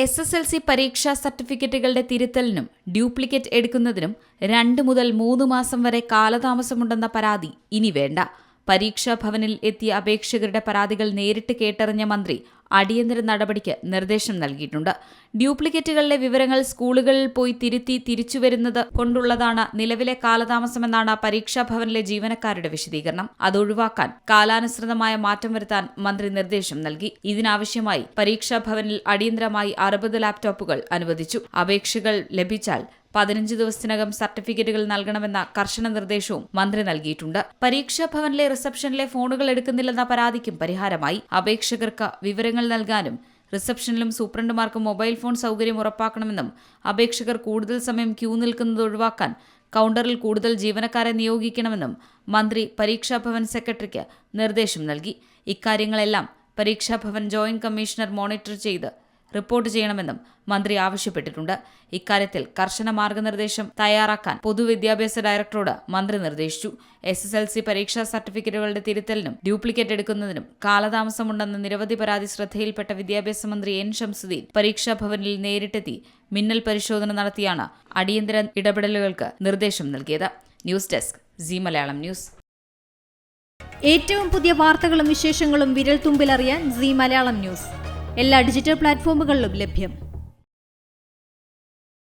SSLC പരീക്ഷാ സർട്ടിഫിക്കറ്റുകളുടെ തിരുത്തലിനും duplicate എടുക്കുന്നതിനും 2 മുതൽ 3 മാസം വരെ കാലതാമസമുണ്ടെന്ന പരാതി ഇനി വേണ്ട. പരീക്ഷാ ഭവനിൽ എത്തിയ അപേക്ഷകരുടെ പരാതികൾ നേരിട്ട് കേട്ടറിഞ്ഞ മന്ത്രി അടിയന്തര നടപടിക്ക് നിർദ്ദേശം നൽകിയിട്ടുണ്ട്. ഡ്യൂപ്ലിക്കേറ്റുകളിലെ വിവരങ്ങൾ സ്കൂളുകളിൽ പോയി തിരുത്തി തിരിച്ചുവരുന്നത് കൊണ്ടുള്ളതാണ് നിലവിലെ കാലതാമസമെന്നാണ് പരീക്ഷാ ഭവനിലെ ജീവനക്കാരുടെ വിശദീകരണം. അതൊഴിവാക്കാൻ കാലാനുസൃതമായ മാറ്റം വരുത്താൻ മന്ത്രി നിർദ്ദേശം നൽകി. ഇതിനാവശ്യമായി പരീക്ഷാ ഭവനിൽ അടിയന്തരമായി 60 ലാപ്ടോപ്പുകൾ അനുവദിച്ചു. അപേക്ഷകൾ ലഭിച്ചാൽ 15 ദിവസത്തിനകം സർട്ടിഫിക്കറ്റുകൾ നൽകണമെന്ന കർശന നിർദ്ദേശവും മന്ത്രി നൽകിയിട്ടുണ്ട്. പരീക്ഷാ ഭവനിലെ റിസപ്ഷനിലെ ഫോണുകൾ എടുക്കുന്നില്ലെന്ന പരാതിക്കും പരിഹാരമായി. അപേക്ഷകർക്ക് വിവരങ്ങൾ നൽകാനും റിസപ്ഷനിലും സൂപ്രണ്ടുമാർക്കും മൊബൈൽ ഫോൺ സൗകര്യം ഉറപ്പാക്കണമെന്നും അപേക്ഷകർ കൂടുതൽ സമയം ക്യൂ നിൽക്കുന്നത് ഒഴിവാക്കാൻ കൗണ്ടറിൽ കൂടുതൽ ജീവനക്കാരെ നിയോഗിക്കണമെന്നും മന്ത്രി പരീക്ഷാഭവൻ സെക്രട്ടറിക്ക് നിർദ്ദേശം നൽകി. ഇക്കാര്യങ്ങളെല്ലാം പരീക്ഷാഭവൻ ജോയിന്റ് കമ്മീഷണർ മോണിറ്റർ ചെയ്ത് റിപ്പോർട്ട് ചെയ്യണമെന്നും മന്ത്രി ആവശ്യപ്പെട്ടിട്ടുണ്ട്. ഇക്കാര്യത്തിൽ കർശന മാർഗനിർദ്ദേശം തയ്യാറാക്കാൻ പൊതുവിദ്യാഭ്യാസ ഡയറക്ടറോട് മന്ത്രി നിർദ്ദേശിച്ചു. SSLC പരീക്ഷാ സർട്ടിഫിക്കറ്റുകളുടെ തിരുത്തലിനും ഡ്യൂപ്ലിക്കേറ്റ് എടുക്കുന്നതിനും കാലതാമസമുണ്ടെന്ന നിരവധി പരാതി ശ്രദ്ധയിൽപ്പെട്ട വിദ്യാഭ്യാസ മന്ത്രി N. ഷംസുദ്ദീൻ പരീക്ഷാ ഭവനിൽ നേരിട്ടെത്തി മിന്നൽ പരിശോധന നടത്തിയാണ് അടിയന്തര ഇടപെടലുകൾക്ക് നിർദ്ദേശം നൽകിയത്. News desk Zee Malayalam news. ഏറ്റവും പുതിയ വാർത്തകളും വിശേഷങ്ങളും വിരൽ തുമ്പിലറിയാൻ സീ മലയാളം ന്യൂസ് എല്ലാ ഡിജിറ്റൽ പ്ലാറ്റ്ഫോമുകളിലും ലഭ്യം.